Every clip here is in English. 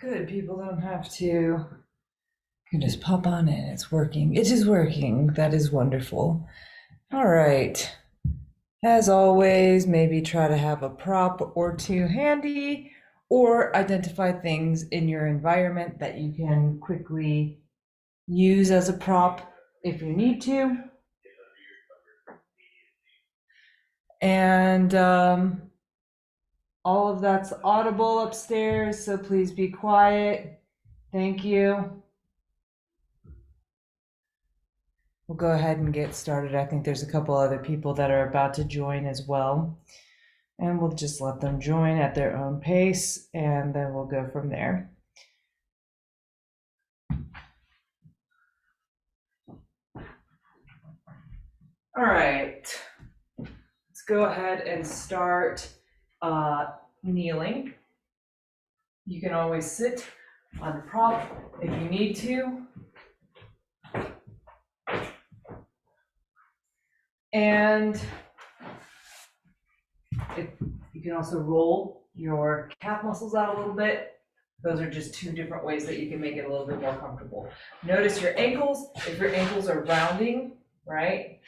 Good. People don't have to. You can just pop on in. It's working. It is working. That is wonderful. All right. As always, maybe try to have a prop or two handy or identify things in your environment that you can quickly use as a prop if you need to. And all of that's audible upstairs, so please be quiet. Thank you. We'll go ahead and get started. I think there's a couple other people that are about to join as well. And we'll just let them join at their own pace, and then we'll go from there. All right, let's go ahead and start kneeling. You can always sit on the prop if you need to. And you can also roll your calf muscles out a little bit. Those are just two different ways that you can make it a little bit more comfortable. Notice your ankles. If your ankles are rounding, right,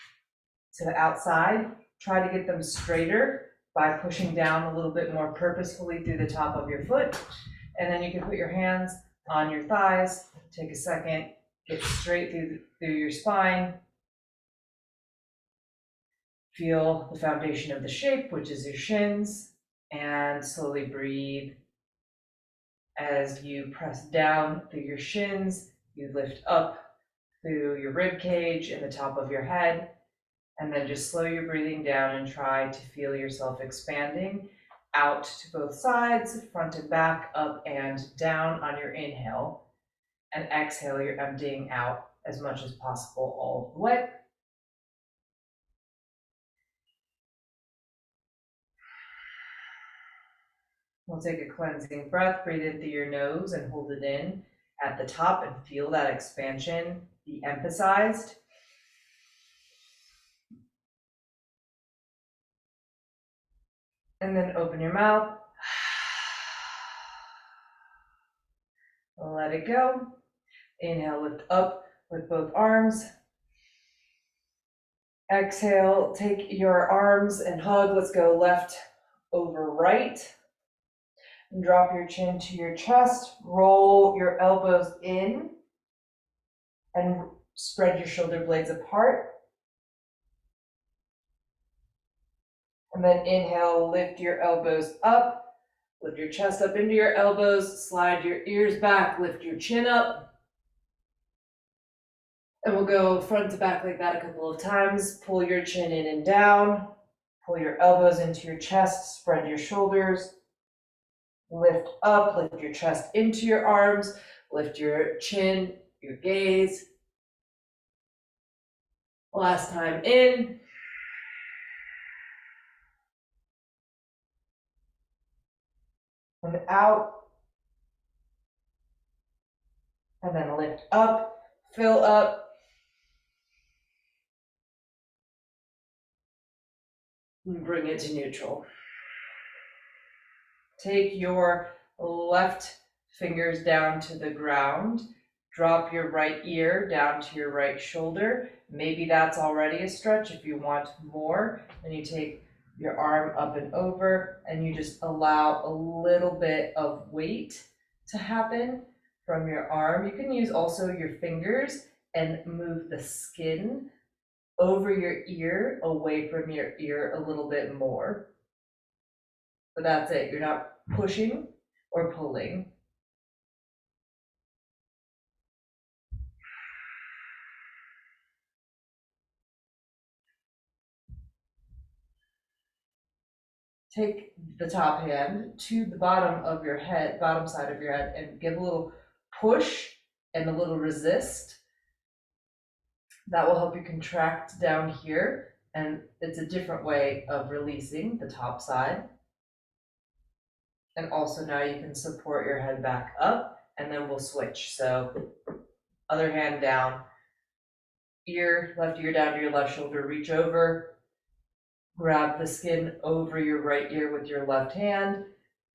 to the outside, try to get them straighter by pushing down a little bit more purposefully through the top of your foot. And then you can put your hands on your thighs. Take a second, get straight through your spine. Feel the foundation of the shape, which is your shins, and slowly breathe. As you press down through your shins, you lift up through your rib cage and the top of your head, and then just slow your breathing down and try to feel yourself expanding out to both sides, front and back, up and down on your inhale. And exhale, you're emptying out as much as possible all of the way. We'll take a cleansing breath, breathe in through your nose and hold it in at the top and feel that expansion be emphasized. And then open your mouth. Let it go. Inhale, lift up with both arms. Exhale, take your arms and hug. Let's go left over right. And drop your chin to your chest. Roll your elbows in and spread your shoulder blades apart. And then inhale, lift your elbows up. Lift your chest up into your elbows. Slide your ears back. Lift your chin up. And we'll go front to back like that a couple of times. Pull your chin in and down. Pull your elbows into your chest. Spread your shoulders. Lift up, lift your chest into your arms, lift your chin, your gaze. Last time in. And out. And then lift up, fill up. And bring it to neutral. Take your left fingers down to the ground. Drop your right ear down to your right shoulder. Maybe that's already a stretch. If you want more, then you take your arm up and over and you just allow a little bit of weight to happen from your arm. You can use also your fingers and move the skin over your ear, away from your ear a little bit more. But that's it. You're not pushing or pulling. Take the top hand to the bottom of your head, bottom side of your head, and give a little push and a little resist. That will help you contract down here, and it's a different way of releasing the top side. And also now you can support your head back up, and then we'll switch. So other hand down, left ear down to your left shoulder, reach over, grab the skin over your right ear with your left hand,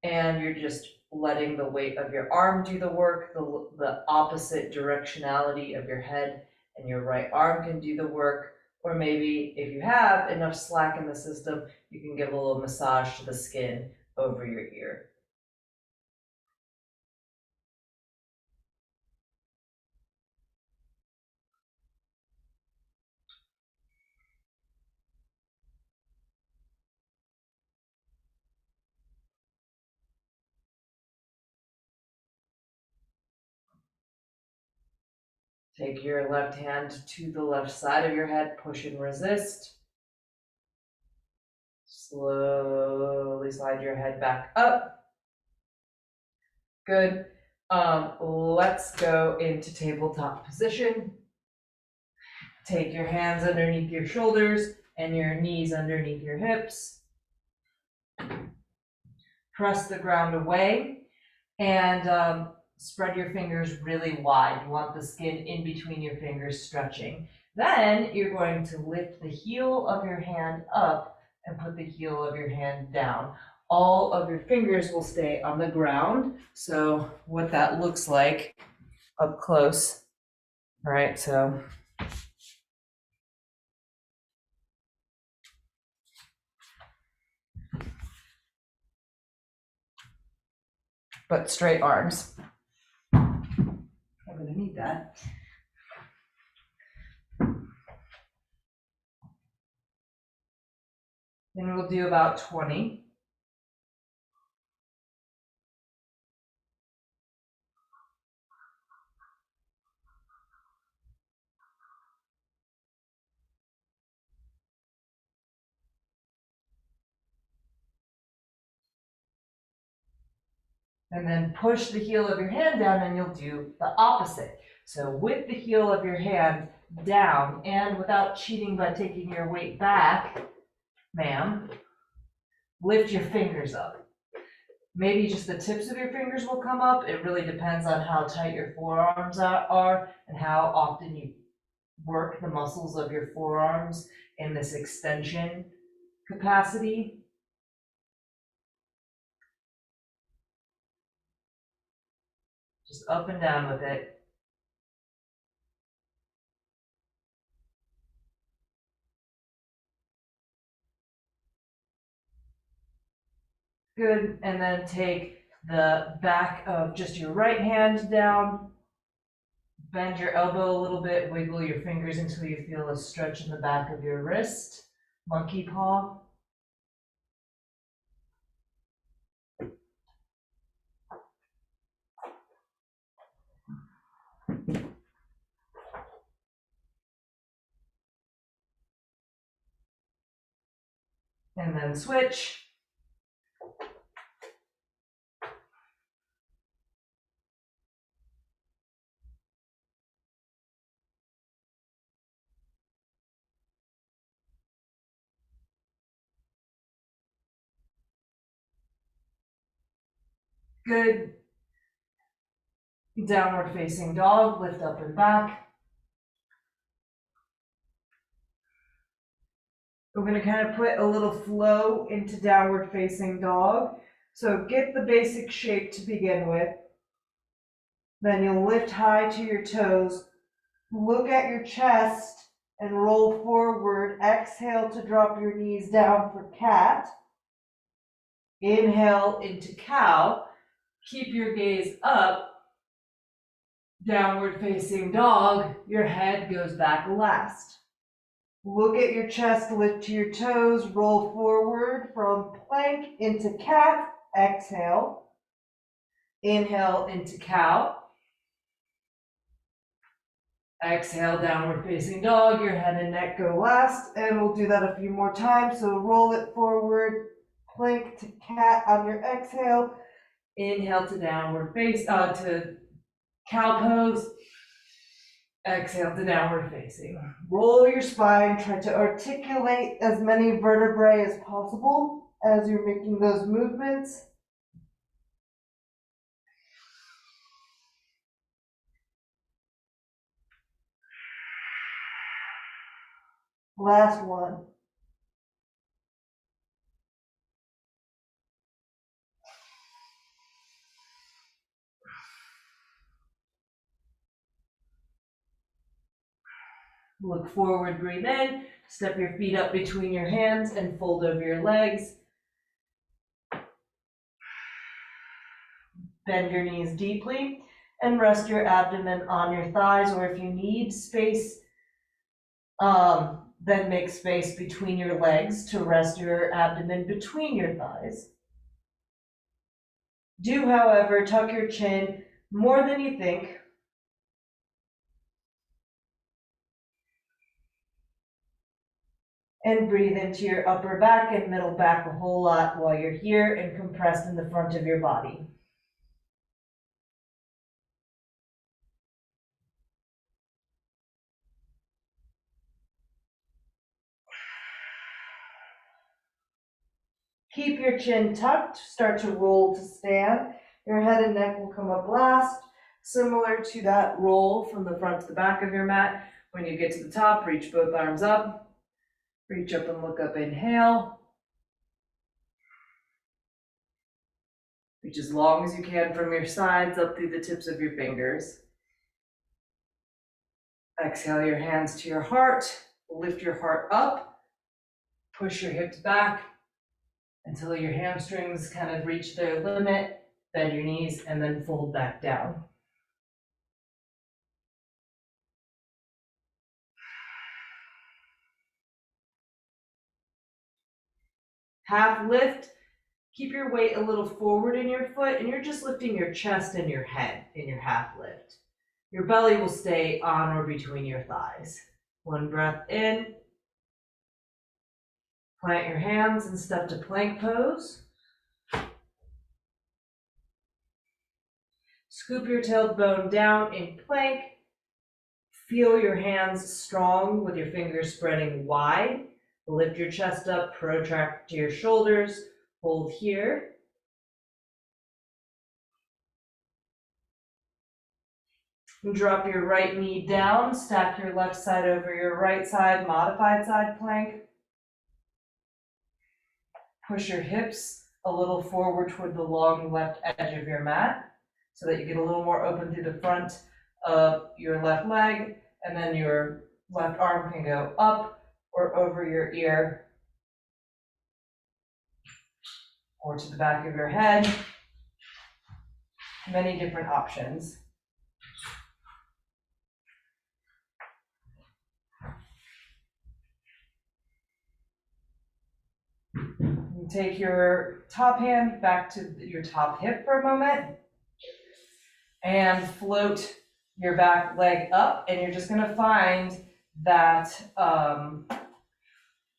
and you're just letting the weight of your arm do the work, the opposite directionality of your head and your right arm can do the work. Or maybe if you have enough slack in the system, you can give a little massage to the skin over your ear. Take your left hand to the left side of your head, push and resist. Slowly slide your head back up. Good. Let's go into tabletop position. Take your hands underneath your shoulders and your knees underneath your hips. Press the ground away and spread your fingers really wide. You want the skin in between your fingers stretching. Then you're going to lift the heel of your hand up and put the heel of your hand down. All of your fingers will stay on the ground. So what that looks like up close, all right? So but straight arms. I'm gonna need that. Then we'll do about 20. And then push the heel of your hand down and you'll do the opposite. So with the heel of your hand down and without cheating by taking your weight back, ma'am, lift your fingers up. Maybe just the tips of your fingers will come up. It really depends on how tight your forearms are and how often you work the muscles of your forearms in this extension capacity. Just up and down with it. Good, and then take the back of just your right hand down, bend your elbow a little bit, wiggle your fingers until you feel a stretch in the back of your wrist, monkey paw. And then switch. Good. Downward facing dog, lift up and back. We're going to kind of put a little flow into downward facing dog. So get the basic shape to begin with. Then you'll lift high to your toes, look at your chest and roll forward. Exhale to drop your knees down for cat. Inhale into cow. Keep your gaze up. Downward facing dog, your head goes back last. Look at your chest, lift to your toes, roll forward from plank into cat. Exhale. Inhale into cow. Exhale, downward facing dog, your head and neck go last, and we'll do that a few more times. So roll it forward, plank to cat on your exhale. Inhale to downward face, to cow pose. Exhale to downward facing. Roll your spine, try to articulate as many vertebrae as possible as you're making those movements. Last one. Look forward, breathe in, step your feet up between your hands and fold over your legs. Bend your knees deeply and rest your abdomen on your thighs, or if you need space, then make space between your legs to rest your abdomen between your thighs. Do, however, tuck your chin more than you think. And breathe into your upper back and middle back a whole lot while you're here and compressed in the front of your body. Keep your chin tucked, start to roll to stand. Your head and neck will come up last, similar to that roll from the front to the back of your mat. When you get to the top, reach both arms up, reach up and look up, inhale. Reach as long as you can from your sides up through the tips of your fingers. Exhale your hands to your heart, lift your heart up, push your hips back until your hamstrings kind of reach their limit, bend your knees, and then fold back down. Half lift, keep your weight a little forward in your foot, and you're just lifting your chest and your head in your half lift. Your belly will stay on or between your thighs. One breath in. Plant your hands and step to plank pose. Scoop your tailbone down in plank. Feel your hands strong with your fingers spreading wide. Lift your chest up, protract to your shoulders. Hold here. Drop your right knee down, stack your left side over your right side, modified side plank. Push your hips a little forward toward the long left edge of your mat so that you get a little more open through the front of your left leg, and then your left arm can go up or over your ear or to the back of your head. Many different options. Take your top hand back to your top hip for a moment and float your back leg up, and you're just going to find that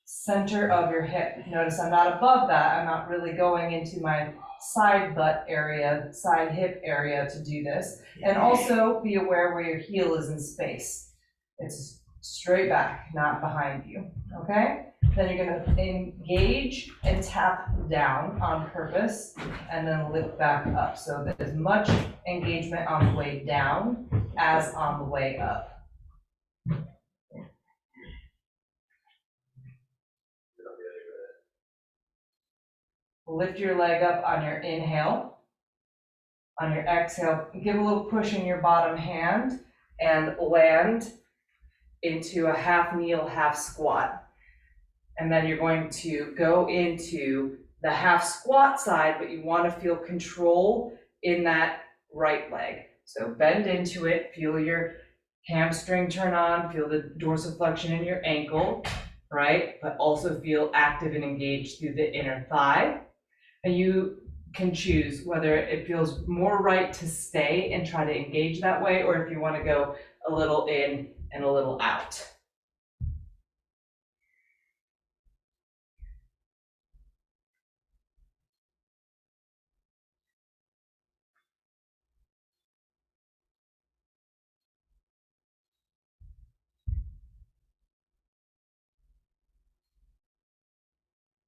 center of your hip. Notice I'm not above that. I'm not really going into my side butt area, side hip area to do this. And also be aware where your heel is in space. It's straight back, not behind you, okay? Then you're going to engage and tap down on purpose and then lift back up. So there's as much engagement on the way down as on the way up. Lift your leg up on your inhale. On your exhale, give a little push in your bottom hand and land into a half kneel, half squat. And then you're going to go into the half squat side, but you want to feel control in that right leg. So bend into it, feel your hamstring turn on, feel the dorsiflexion in your ankle, right? But also feel active and engaged through the inner thigh. And you can choose whether it feels more right to stay and try to engage that way, or if you want to go a little in and a little out.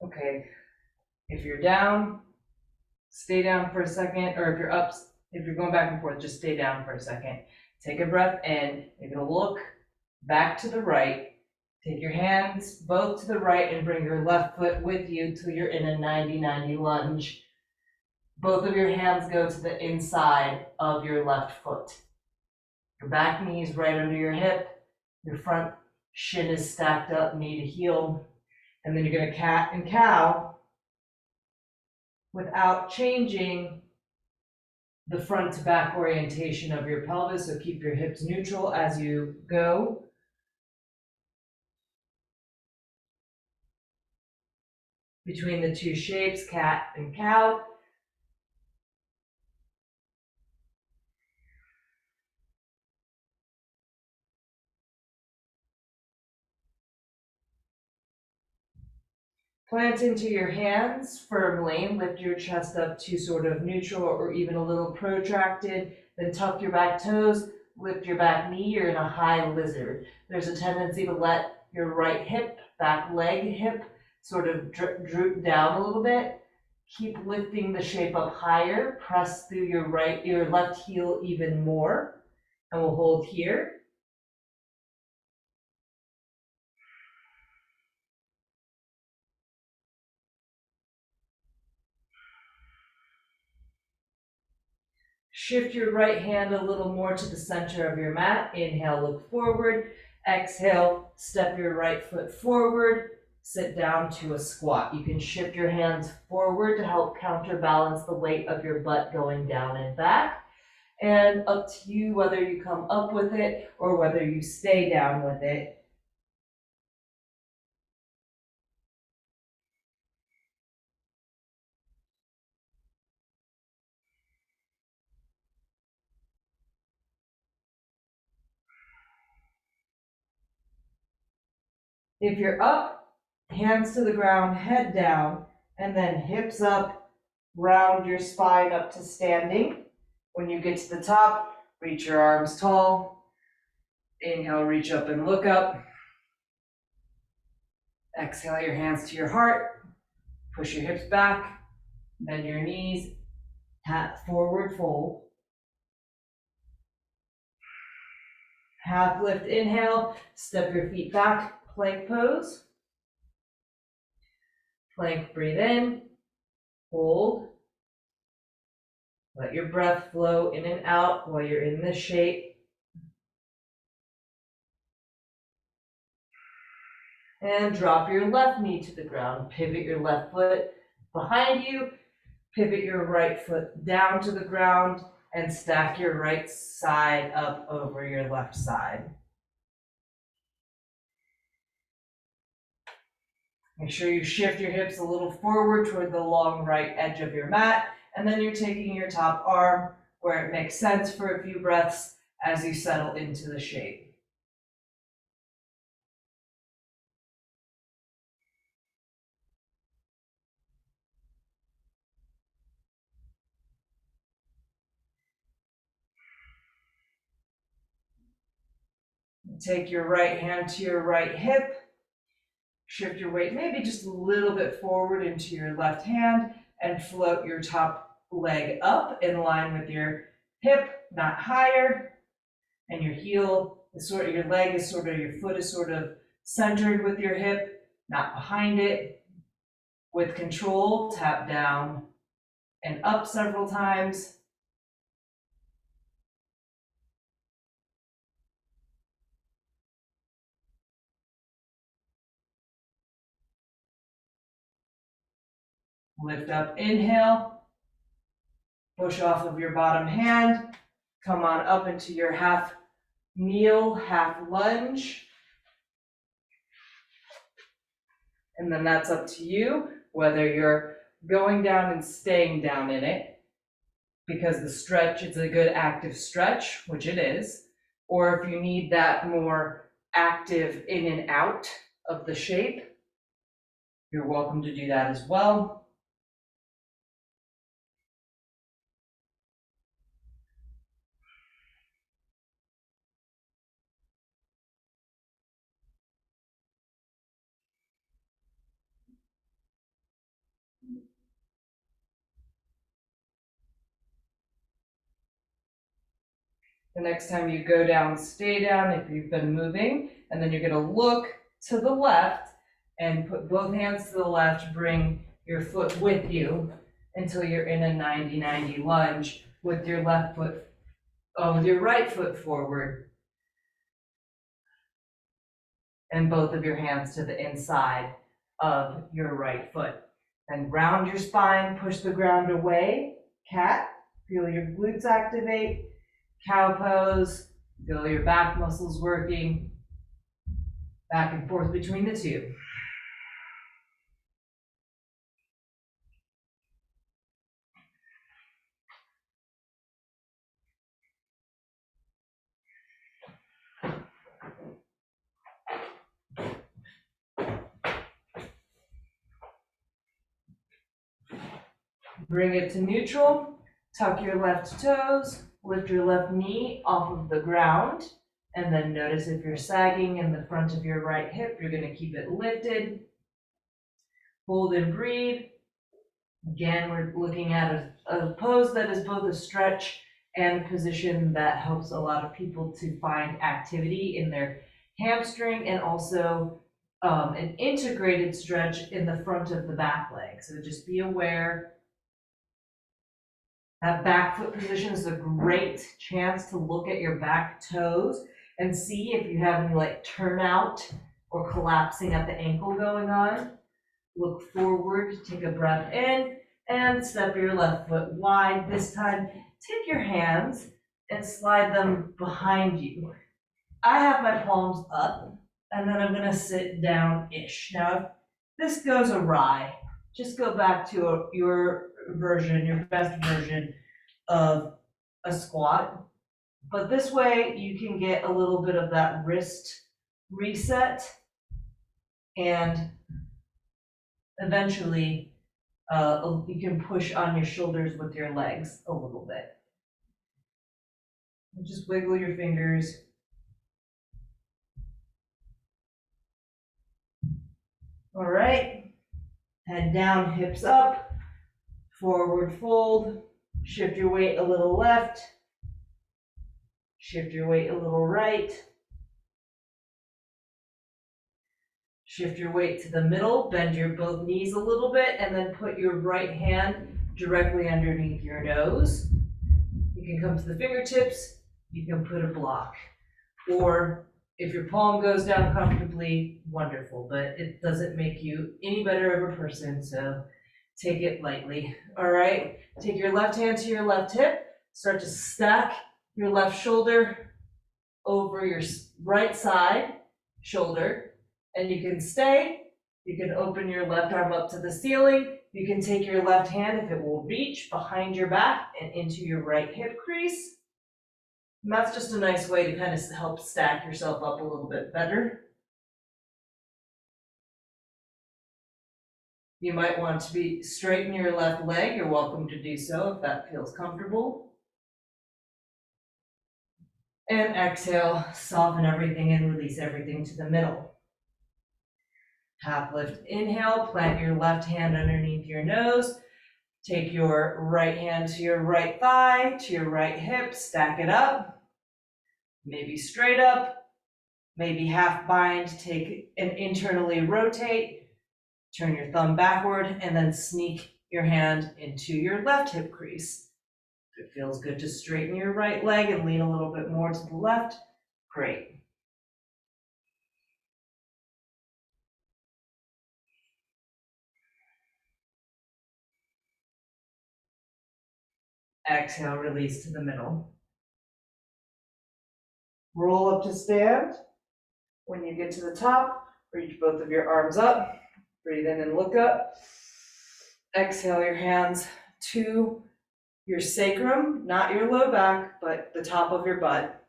Okay, if you're down, stay down for a second, or if you're up, if you're going back and forth, just stay down for a second. Take a breath in, you're gonna look back to the right, take your hands both to the right and bring your left foot with you till you're in a 90-90 lunge. Both of your hands go to the inside of your left foot. Your back knee is right under your hip, your front Shin is stacked up, knee to heel. And then you're gonna cat and cow without changing the front to back orientation of your pelvis, so keep your hips neutral as you go. Between the two shapes, cat and cow. Plant into your hands firmly, lift your chest up to sort of neutral or even a little protracted, then tuck your back toes, lift your back knee, you're in a high lizard. There's a tendency to let your right hip, back leg hip, sort of droop down a little bit. Keep lifting the shape up higher, press through your left heel even more, and we'll hold here. Shift your right hand a little more to the center of your mat. Inhale, look forward. Exhale, step your right foot forward. Sit down to a squat. You can shift your hands forward to help counterbalance the weight of your butt going down and back. And up to you whether you come up with it or whether you stay down with it. If you're up, hands to the ground, head down, and then hips up, round your spine up to standing. When you get to the top, reach your arms tall. Inhale, reach up and look up. Exhale your hands to your heart. Push your hips back, bend your knees, hat forward fold. Half lift, inhale, step your feet back, plank pose. Plank, breathe in, hold. Let your breath flow in and out while you're in this shape. And drop your left knee to the ground. Pivot your left foot behind you. Pivot your right foot down to the ground and stack your right side up over your left side. Make sure you shift your hips a little forward toward the long right edge of your mat, and then you're taking your top arm where it makes sense for a few breaths as you settle into the shape. Take your right hand to your right hip. Shift your weight maybe just a little bit forward into your left hand and float your top leg up in line with your hip, not higher. And your heel is sort of, your leg is sort of, your foot is sort of centered with your hip, not behind it. With control, tap down and up several times. Lift up, inhale. Push off of your bottom hand. Come on up into your half kneel, half lunge. And then that's up to you, whether you're going down and staying down in it, because the stretch is a good active stretch, which it is, or if you need that more active in and out of the shape, you're welcome to do that as well. The next time you go down, stay down if you've been moving, and then you're gonna look to the left and put both hands to the left, bring your foot with you until you're in a 90-90 lunge with your left foot, with your right foot forward. and both of your hands to the inside of your right foot. Then round your spine, push the ground away, cat, feel your glutes activate, cow pose, feel your back muscles working, back and forth between the two. Bring it to neutral, tuck your left toes, lift your left knee off of the ground, and then notice if you're sagging in the front of your right hip, you're gonna keep it lifted. Hold and breathe. Again, we're looking at a pose that is both a stretch and a position that helps a lot of people to find activity in their hamstring, and also an integrated stretch in the front of the back leg. So just be aware. That back foot position is a great chance to look at your back toes and see if you have any like turnout or collapsing at the ankle going on. Look forward, take a breath in, and step your left foot wide. This time, take your hands and slide them behind you. I have my palms up, and then I'm gonna sit down-ish. Now, if this goes awry, just go back to your version, your best version of a squat. But this way, you can get a little bit of that wrist reset, and eventually, you can push on your shoulders with your legs a little bit. Just wiggle your fingers. All right, head down, hips up, forward fold, shift your weight a little left, shift your weight a little right, shift your weight to the middle, bend your both knees a little bit, and then put your right hand directly underneath your nose. You can come to the fingertips, you can put a block. Or if your palm goes down comfortably, wonderful, but it doesn't make you any better of a person, so take it lightly. All right, take your left hand to your left hip, start to stack your left shoulder over your right side shoulder, and you can stay. You can open your left arm up to the ceiling. You can take your left hand, if it will reach, behind your back and into your right hip crease. And that's just a nice way to kind of help stack yourself up a little bit better. You might want to straighten your left leg. You're welcome to do so if that feels comfortable. And exhale, soften everything and release everything to the middle. Half lift, inhale, plant your left hand underneath your nose. Take your right hand to your right thigh, to your right hip, stack it up. Maybe straight up, maybe half bind, take and internally rotate. Turn your thumb backward and then sneak your hand into your left hip crease. If it feels good to straighten your right leg and lean a little bit more to the left, great. Exhale, release to the middle. Roll up to stand. When you get to the top, reach both of your arms up. Breathe in and look up. Exhale your hands to your sacrum, not your low back, but the top of your butt.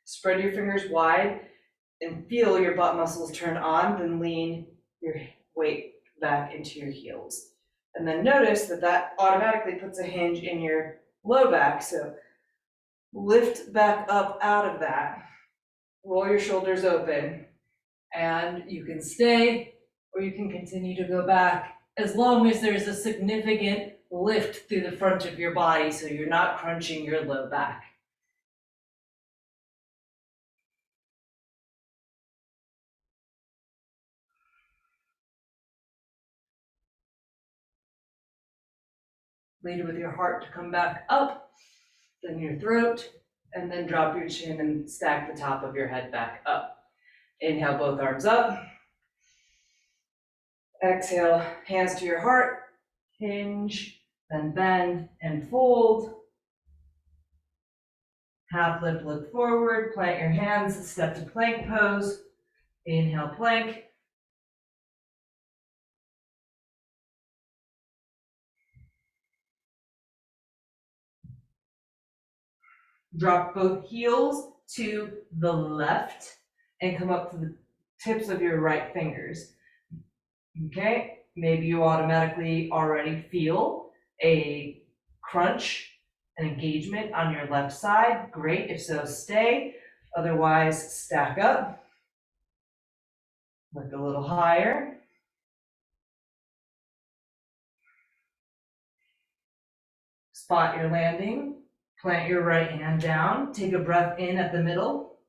Spread your fingers wide and feel your butt muscles turn on, then lean your weight back into your heels. And then notice that that automatically puts a hinge in your low back, so lift back up out of that. Roll your shoulders open, and you can stay or you can continue to go back as long as there's a significant lift through the front of your body so you're not crunching your low back. Lead with your heart to come back up, then your throat, and then drop your chin and stack the top of your head back up. Inhale, both arms up. Exhale, hands to your heart, hinge, then bend and fold. Half lift, look forward, plant your hands, step to plank pose. Inhale, plank. Drop both heels to the left and come up to the tips of your right fingers. Okay, maybe you automatically already feel a crunch, an engagement on your left side. Great, if so, stay. Otherwise, stack up. Lift a little higher. Spot your landing. Plant your right hand down. Take a breath in at the middle.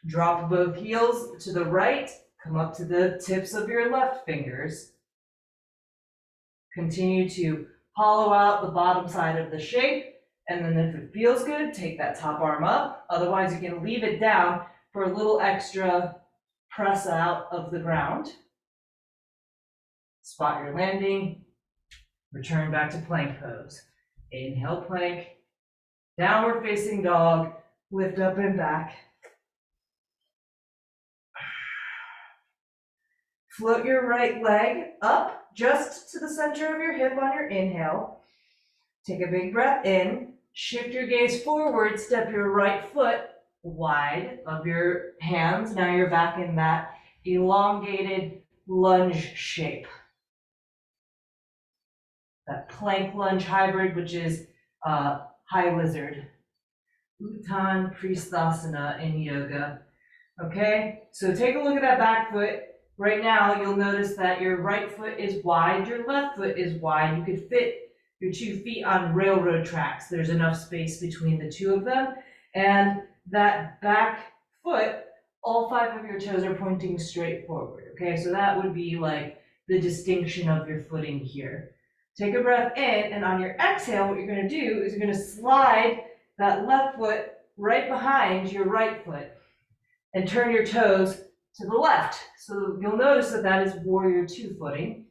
Drop both heels to the right. Come up to the tips of your left fingers. Continue to hollow out the bottom side of the shape. And then if it feels good, take that top arm up. Otherwise, you can leave it down for a little extra press out of the ground. Spot your landing. Return back to plank pose. Inhale, plank. Downward facing dog. Lift up and back. Float your right leg up just to the center of your hip on your inhale. Take a big breath in. Shift your gaze forward. Step your right foot wide of your hands. Now you're back in that elongated lunge shape. That plank lunge hybrid, which is high lizard. Uttan Pristhasana in yoga. Okay, so take a look at that back foot. Right now, you'll notice that your right foot is wide, your left foot is wide. You could fit your 2 feet on railroad tracks. There's enough space between the two of them. And that back foot, all 5 of your toes are pointing straight forward. Okay, so that would be like the distinction of your footing here. Take a breath in, and on your exhale, what you're gonna do is you're gonna slide that left foot right behind your right foot and turn your toes to the left. So you'll notice that that is warrior 2 footing,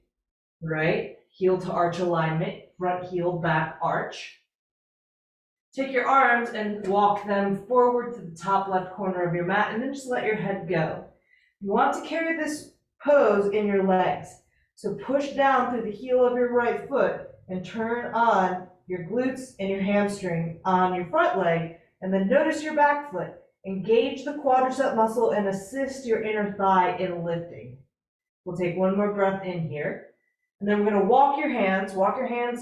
right? Heel to arch alignment, front heel, back arch. Take your arms and walk them forward to the top left corner of your mat, and then just let your head go. You want to carry this pose in your legs. So push down through the heel of your right foot and turn on your glutes and your hamstring on your front leg, and then notice your back foot. Engage the quadricep muscle and assist your inner thigh in lifting. We'll take one more breath in here. And then we're going to walk your hands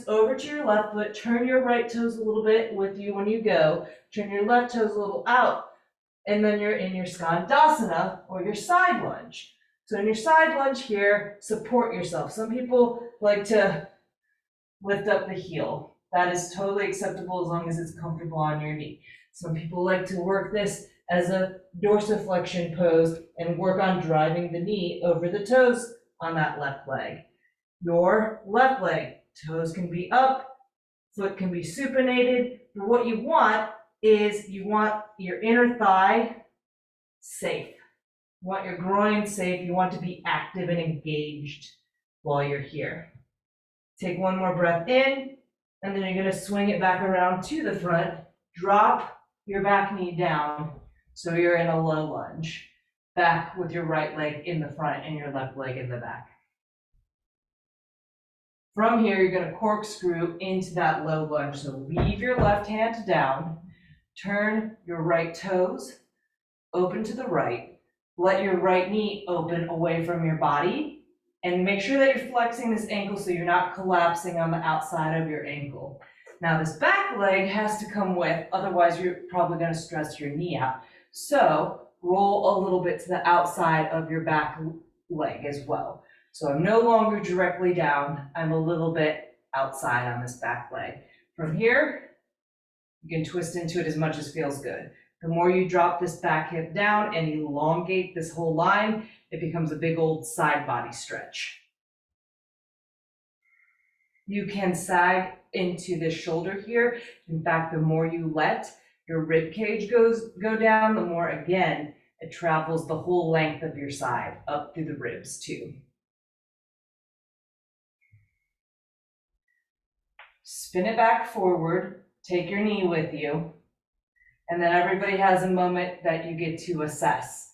over to your left foot, turn your right toes a little bit with you when you go, turn your left toes a little out, and then you're in your Skandasana or your side lunge. So in your side lunge here, support yourself. Some people like to lift up the heel. That is totally acceptable as long as it's comfortable on your knee. Some people like to work this as a dorsiflexion pose and work on driving the knee over the toes on that left leg. Your left leg, toes can be up, foot can be supinated, but what you want is you want your inner thigh safe. You want your groin safe. You want to be active and engaged while you're here. Take one more breath in, and then you're going to swing it back around to the front. Drop your back knee down so you're in a low lunge. Back with your right leg in the front and your left leg in the back. From here, you're going to corkscrew into that low lunge. So leave your left hand down, turn your right toes open to the right, let your right knee open away from your body, and make sure that you're flexing this ankle so you're not collapsing on the outside of your ankle. Now this back leg has to come with, otherwise you're probably going to stress your knee out. So roll a little bit to the outside of your back leg as well. So I'm no longer directly down, I'm a little bit outside on this back leg. From here, you can twist into it as much as feels good. The more you drop this back hip down and elongate this whole line, it becomes a big old side body stretch. You can sag into this shoulder here. In fact, the more you let your rib cage go down, the more, again, It travels the whole length of your side, up through the ribs too. Spin it back forward, take your knee with you, and then everybody has a moment that you get to assess,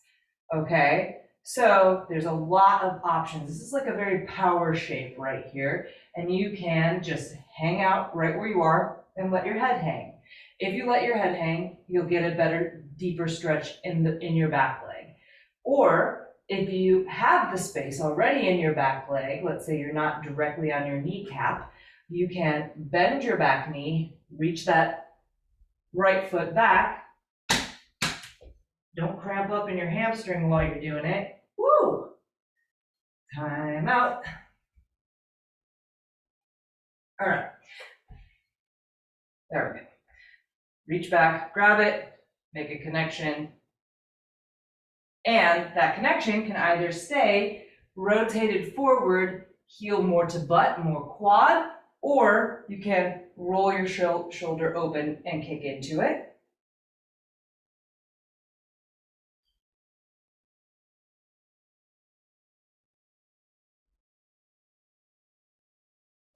okay? So there's a lot of options. This is like a very power shape right here, and you can just hang out right where you are and let your head hang. If you let your head hang, you'll get a better, deeper stretch in your back leg. Or if you have the space already in your back leg, let's say you're not directly on your kneecap, you can bend your back knee, reach that right foot back. Don't cramp up in your hamstring while you're doing it. Woo! Time out. All right. There we go. Reach back, grab it, make a connection. And that connection can either stay rotated forward, heel more to butt, more quad, or you can roll your shoulder open and kick into it.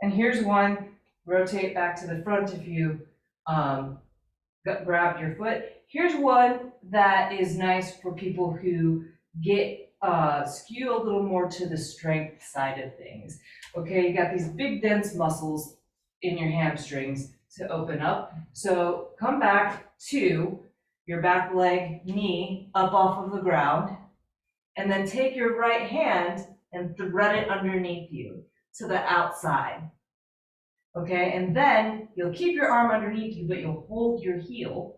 And here's one, rotate back to the front if you grab your foot. Here's one that is nice for people who get skew a little more to the strength side of things. Okay, you got these big dense muscles in your hamstrings to open up. So come back to your back leg, knee up off of the ground, and then take your right hand and thread it underneath you to the outside. Okay, and then you'll keep your arm underneath you, but you'll hold your heel,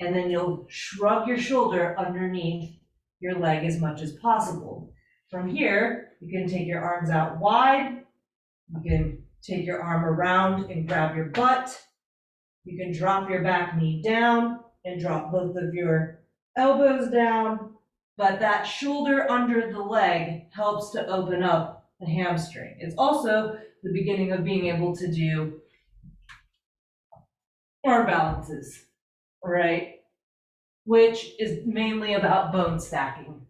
and then you'll shrug your shoulder underneath your leg as much as possible. From here, you can take your arms out wide. You can take your arm around and grab your butt. You can drop your back knee down and drop both of your elbows down. But that shoulder under the leg helps to open up the hamstring. It's also the beginning of being able to do arm balances, right? Which is mainly about bone stacking.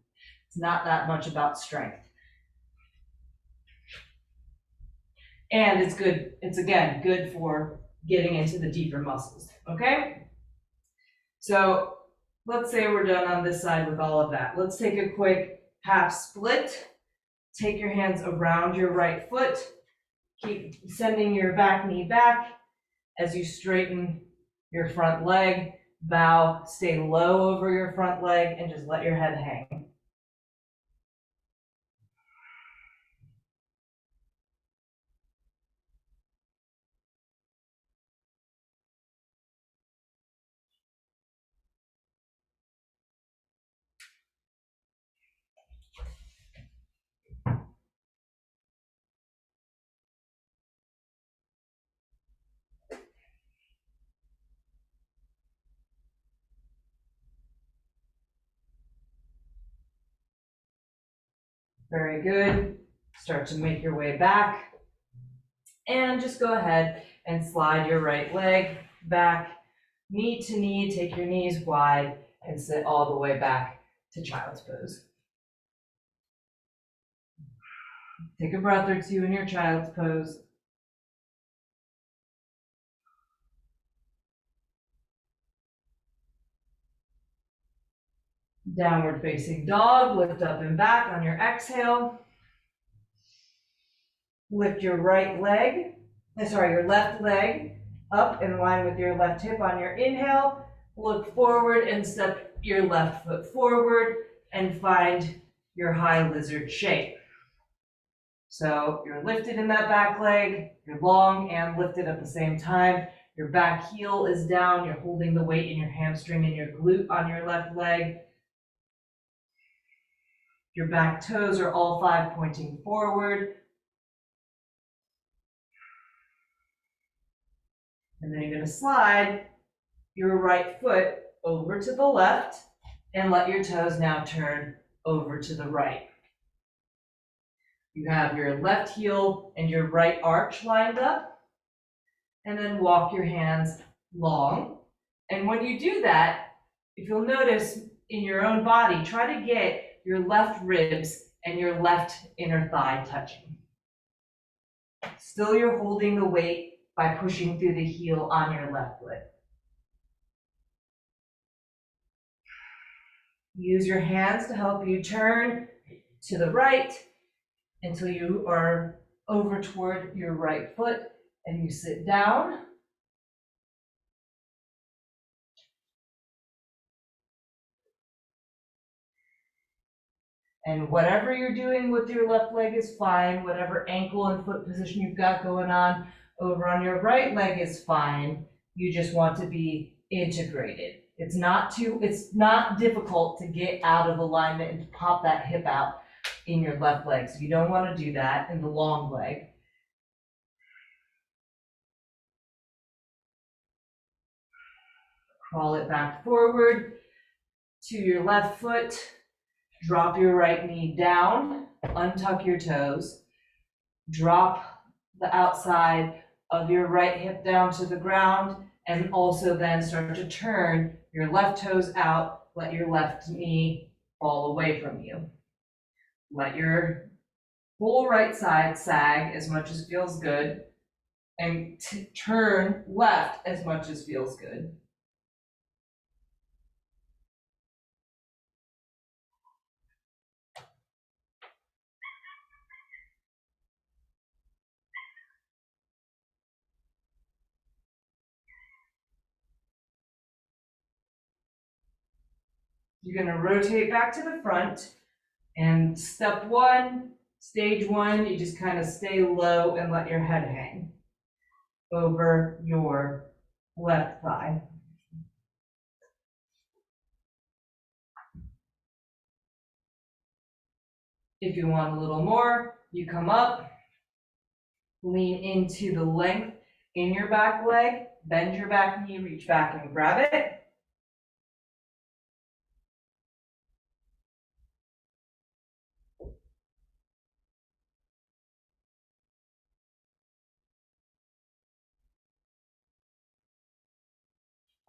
It's not that much about strength. And it's good, it's again, good for getting into the deeper muscles, okay? So let's say we're done on this side with all of that. Let's take a quick half split. Take your hands around your right foot. Keep sending your back knee back as you straighten your front leg. Bow, stay low over your front leg, and just let your head hang. Very good. Start to make your way back. And just go ahead and slide your right leg back, knee to knee, take your knees wide, and sit all the way back to child's pose. Take a breath or two in your child's pose. Downward facing dog, lift up and back on your exhale. Lift your right leg, your left leg up in line with your left hip on your inhale. Look forward and step your left foot forward and find your high lizard shape. So you're lifted in that back leg, you're long and lifted at the same time. Your back heel is down, you're holding the weight in your hamstring and your glute on your left leg. Your back toes are all 5 pointing forward. And then you're going to slide your right foot over to the left and let your toes now turn over to the right. You have your left heel and your right arch lined up, and then walk your hands long. And when you do that, if you'll notice, in your own body, try to get your left ribs and your left inner thigh touching. Still, you're holding the weight by pushing through the heel on your left foot. Use your hands to help you turn to the right until you are over toward your right foot and you sit down. And whatever you're doing with your left leg is fine. Whatever ankle and foot position you've got going on over on your right leg is fine. You just want to be integrated. It's not difficult to get out of alignment and to pop that hip out in your left leg. So you don't want to do that in the long leg. Crawl it back forward to your left foot. Drop your right knee down, untuck your toes, drop the outside of your right hip down to the ground, and also then start to turn your left toes out, let your left knee fall away from you. Let your whole right side sag as much as feels good, and turn left as much as feels good. You're going to rotate back to the front, and step one, stage one, you just kind of stay low and let your head hang over your left thigh. If you want a little more, you come up, lean into the length in your back leg, bend your back knee, reach back and grab it.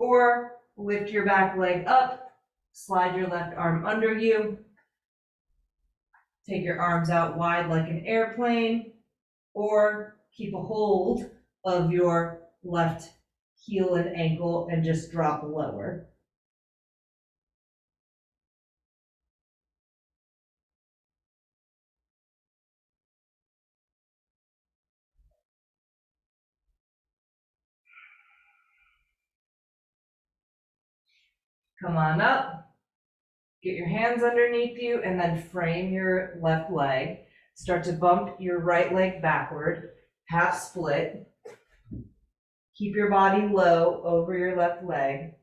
Or lift your back leg up, slide your left arm under you, take your arms out wide like an airplane, or keep a hold of your left heel and ankle and just drop lower. Come on up, get your hands underneath you, and then frame your left leg. Start to bump your right leg backward, half split. Keep your body low over your left leg.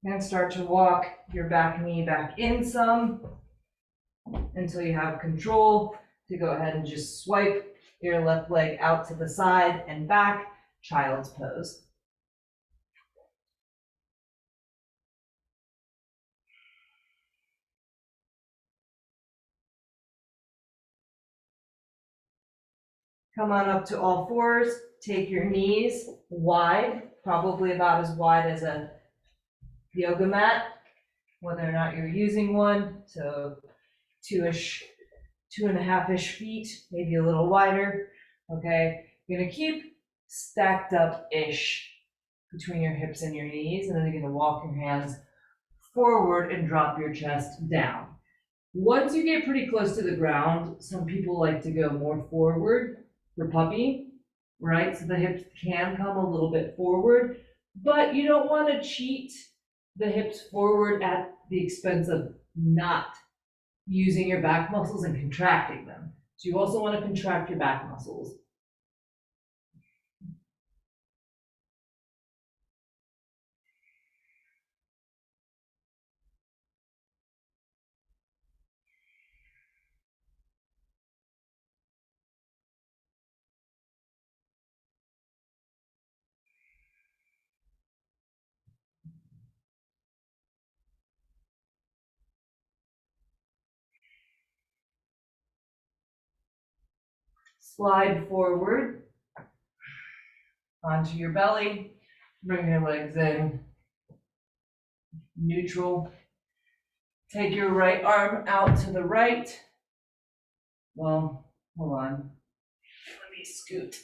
And start to walk your back knee back in some until you have control to go ahead and just swipe your left leg out to the side and back, child's pose. Come on up to all fours, take your knees wide, probably about as wide as a yoga mat, whether or not you're using one, so 2.5-ish feet, maybe a little wider, okay? You're gonna keep stacked up-ish between your hips and your knees, and then you're gonna walk your hands forward and drop your chest down. Once you get pretty close to the ground, some people like to go more forward for puppy, right? So the hips can come a little bit forward, but you don't want to cheat the hips forward at the expense of not using your back muscles and contracting them. So you also want to contract your back muscles. Slide forward onto your belly. Bring your legs in. Neutral. Take your right arm out to the right. Well, hold on. Let me scoot.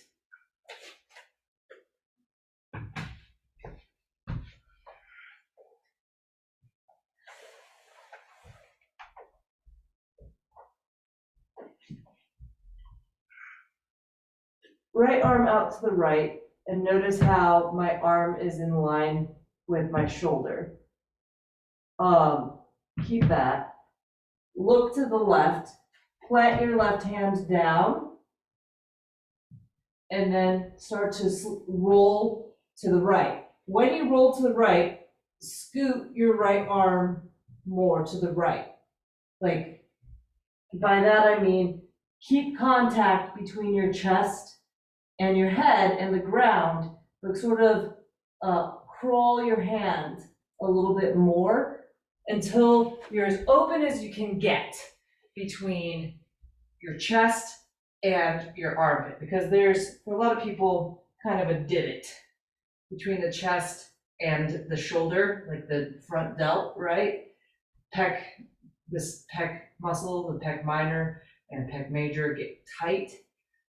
Right arm out to the right, and notice how my arm is in line with my shoulder. Keep that. Look to the left. Plant your left hand down, and then start to roll to the right. When you roll to the right, scoot your right arm more to the right. Like, by that I mean, keep contact between your chest and your head and the ground, but sort of crawl your hand a little bit more until you're as open as you can get between your chest and your armpit, because there's, for a lot of people, kind of a divot between the chest and the shoulder, like the front delt, right? This pec muscle, the pec minor and pec major get tight,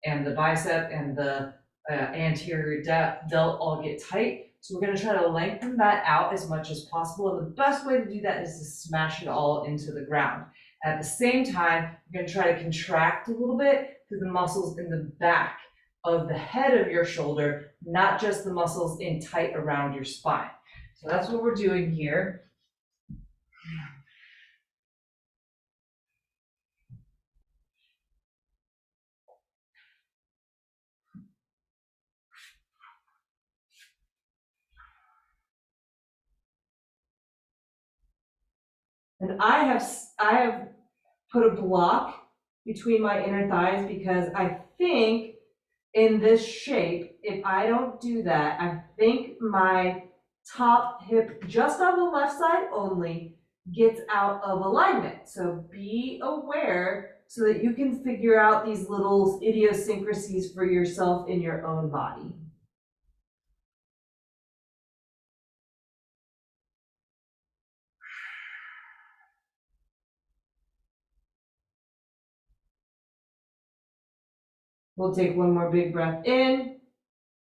and the bicep and the anterior delt all get tight. So we're gonna try to lengthen that out as much as possible. And the best way to do that is to smash it all into the ground. At the same time, you're gonna try to contract a little bit through the muscles in the back of the head of your shoulder, not just the muscles in tight around your spine. So that's what we're doing here. And I have put a block between my inner thighs because I think in this shape, if I don't do that, I think my top hip just on the left side only gets out of alignment. So be aware so that you can figure out these little idiosyncrasies for yourself in your own body. We'll take one more big breath in.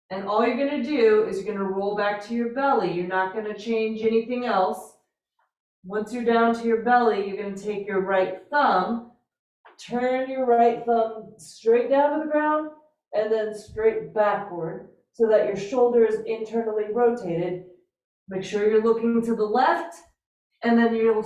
And all you're gonna do is you're gonna roll back to your belly. You're not gonna change anything else. Once you're down to your belly, you're gonna take your right thumb, turn your right thumb straight down to the ground, and then straight backward so that your shoulder is internally rotated. Make sure you're looking to the left, and then you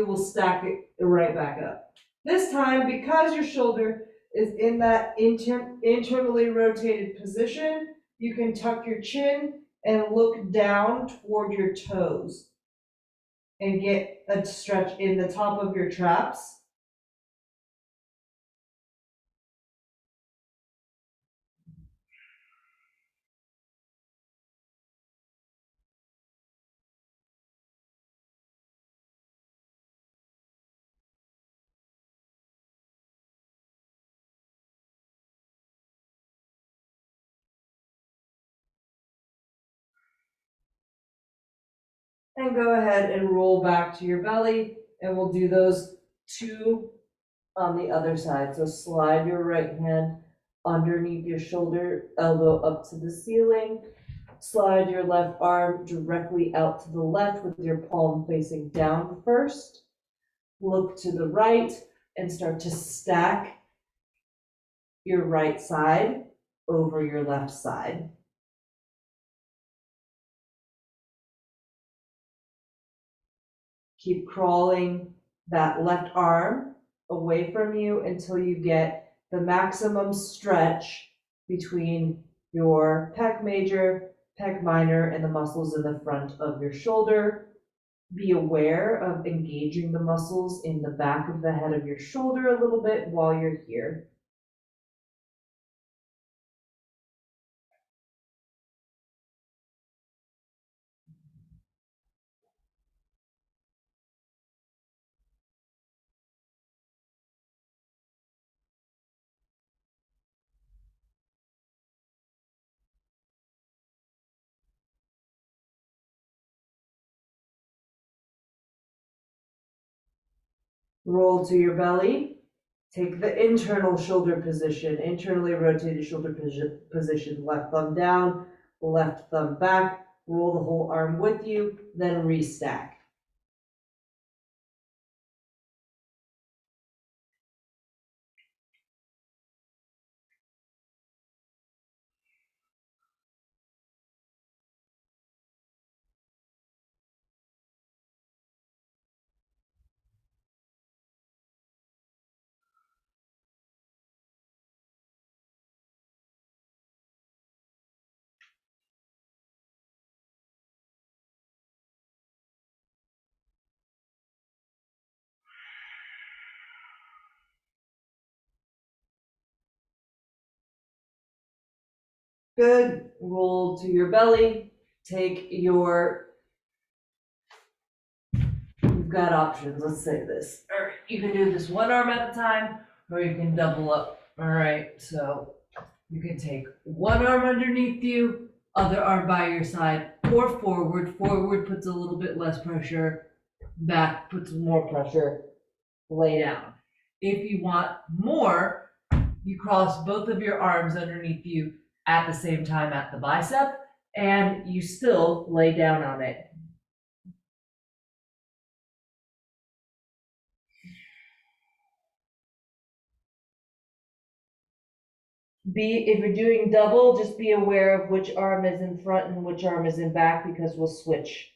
will stack it right back up. This time, because your shoulder is in that internally rotated position, you can tuck your chin and look down toward your toes and get a stretch in the top of your traps. And go ahead and roll back to your belly, and we'll do those two on the other side. So slide your right hand underneath your shoulder, elbow up to the ceiling. Slide your left arm directly out to the left with your palm facing down first. Look to the right and start to stack your right side over your left side. Keep crawling that left arm away from you until you get the maximum stretch between your pec major, pec minor, and the muscles in the front of your shoulder. Be aware of engaging the muscles in the back of the head of your shoulder a little bit while you're here. Roll to your belly. Take the internal shoulder position, internally rotated shoulder position, left thumb down, left thumb back, roll the whole arm with you, then restack. Good. Roll to your belly. Take your, you've got options. Let's say this. All right, you can do this one arm at a time, or you can double up. All right, so you can take one arm underneath you, other arm by your side, or forward. Forward puts a little bit less pressure, back puts more pressure. Lay down. If you want more, you cross both of your arms underneath you at the same time at the bicep, and you still lay down on it. If you're doing double, just be aware of which arm is in front and which arm is in back, because we'll switch.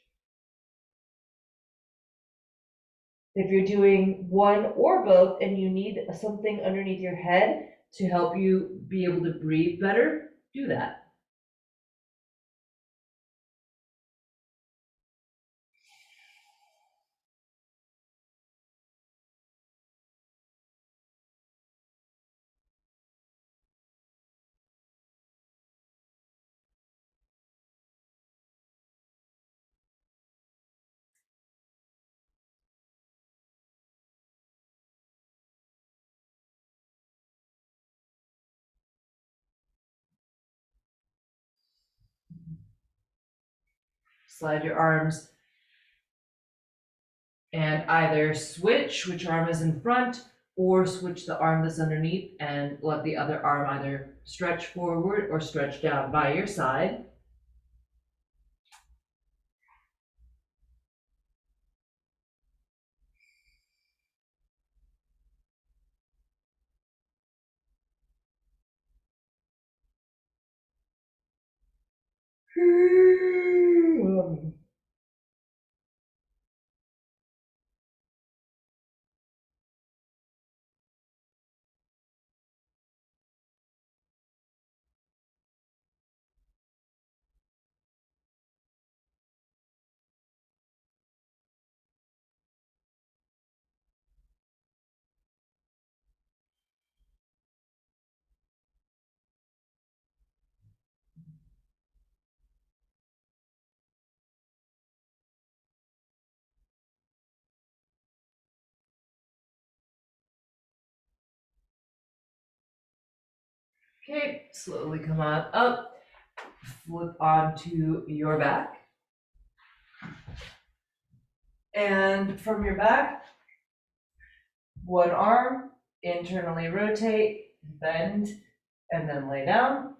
If you're doing one or both and you need something underneath your head to help you be able to breathe better, do that. Slide your arms and either switch which arm is in front, or switch the arm that's underneath and let the other arm either stretch forward or stretch down by your side. Okay, slowly come on up, flip onto your back. And from your back, one arm, internally rotate, bend, and then lay down.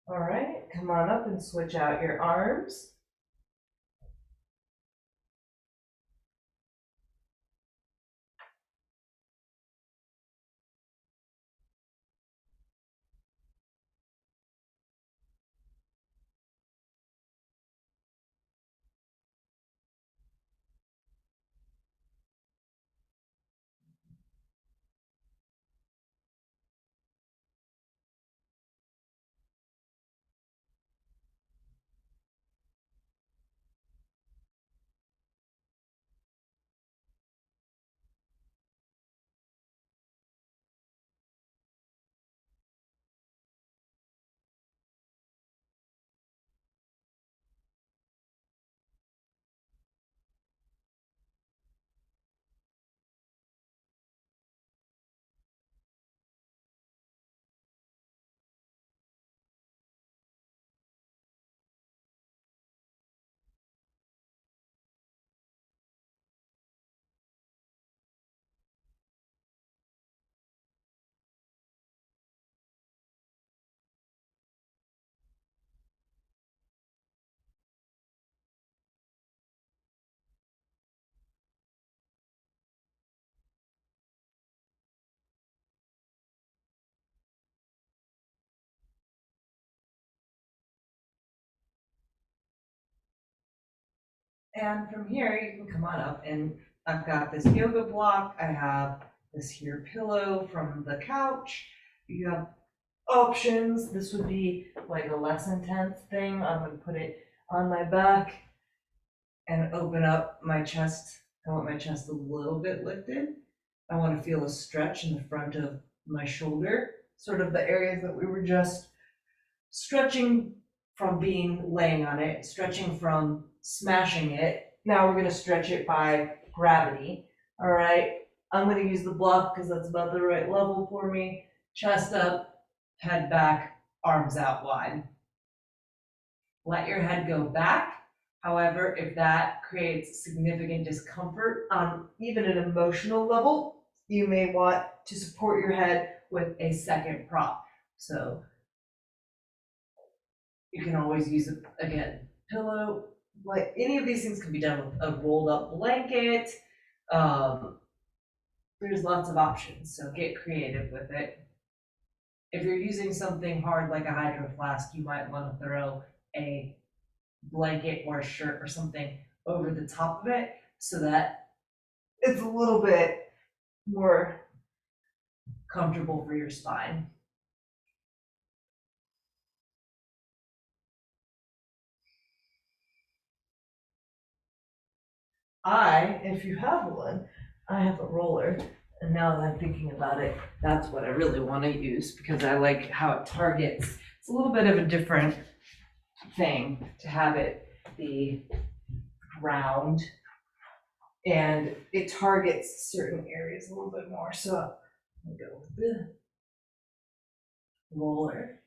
All right, come on up and switch out your arms. And from here, you can come on up, and I've got this yoga block. I have this here pillow from the couch. You have options. This would be like a less intense thing. I'm gonna put it on my back and open up my chest. I want my chest a little bit lifted. I want to feel a stretch in the front of my shoulder, sort of the areas that we were just stretching from being laying on it, stretching from smashing it. Now we're going to stretch it by gravity. All right. I'm going to use the block because that's about the right level for me. Chest up, head back, arms out wide. Let your head go back. However, if that creates significant discomfort on even an emotional level, you may want to support your head with a second prop. So you can always use, again, pillow. Like any of these things can be done with a rolled up blanket. There's lots of options, so get creative with it. If you're using something hard like a hydro flask, you might want to throw a blanket or a shirt or something over the top of it so that it's a little bit more comfortable for your spine. If you have one, I have a roller. And now that I'm thinking about it, that's what I really want to use because I like how it targets. It's a little bit of a different thing to have it be round and it targets certain areas a little bit more. So I'm gonna go with the roller.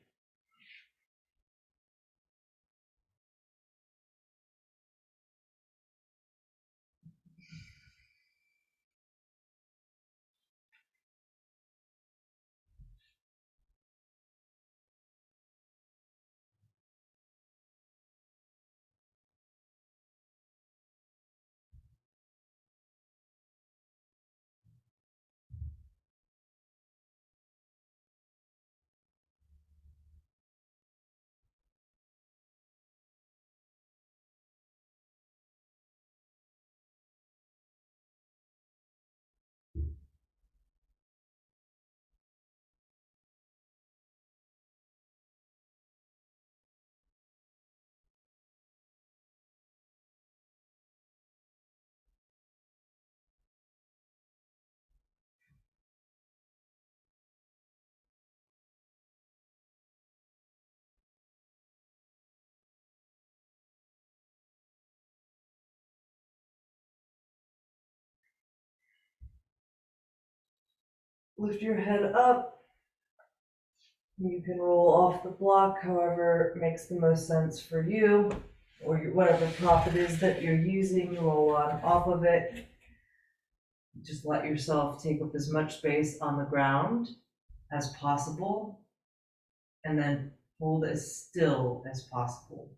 Lift your head up. You can roll off the block however makes the most sense for you, or whatever prop it is that you're using, roll on off of it. Just let yourself take up as much space on the ground as possible, and then Hold as still as possible.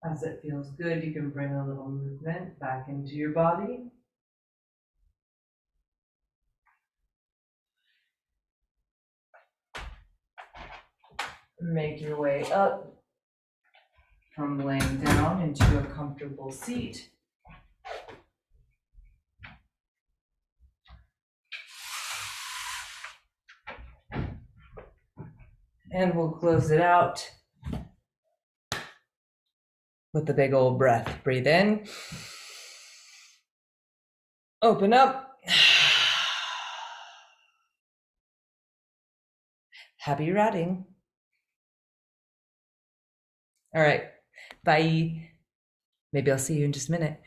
As it feels good, you can bring a little movement back into your body. Make your way up from laying down into a comfortable seat. And we'll close it out with a big old breath. Breathe in. Open up. Happy riding. All right. Bye. Maybe I'll see you in just a minute.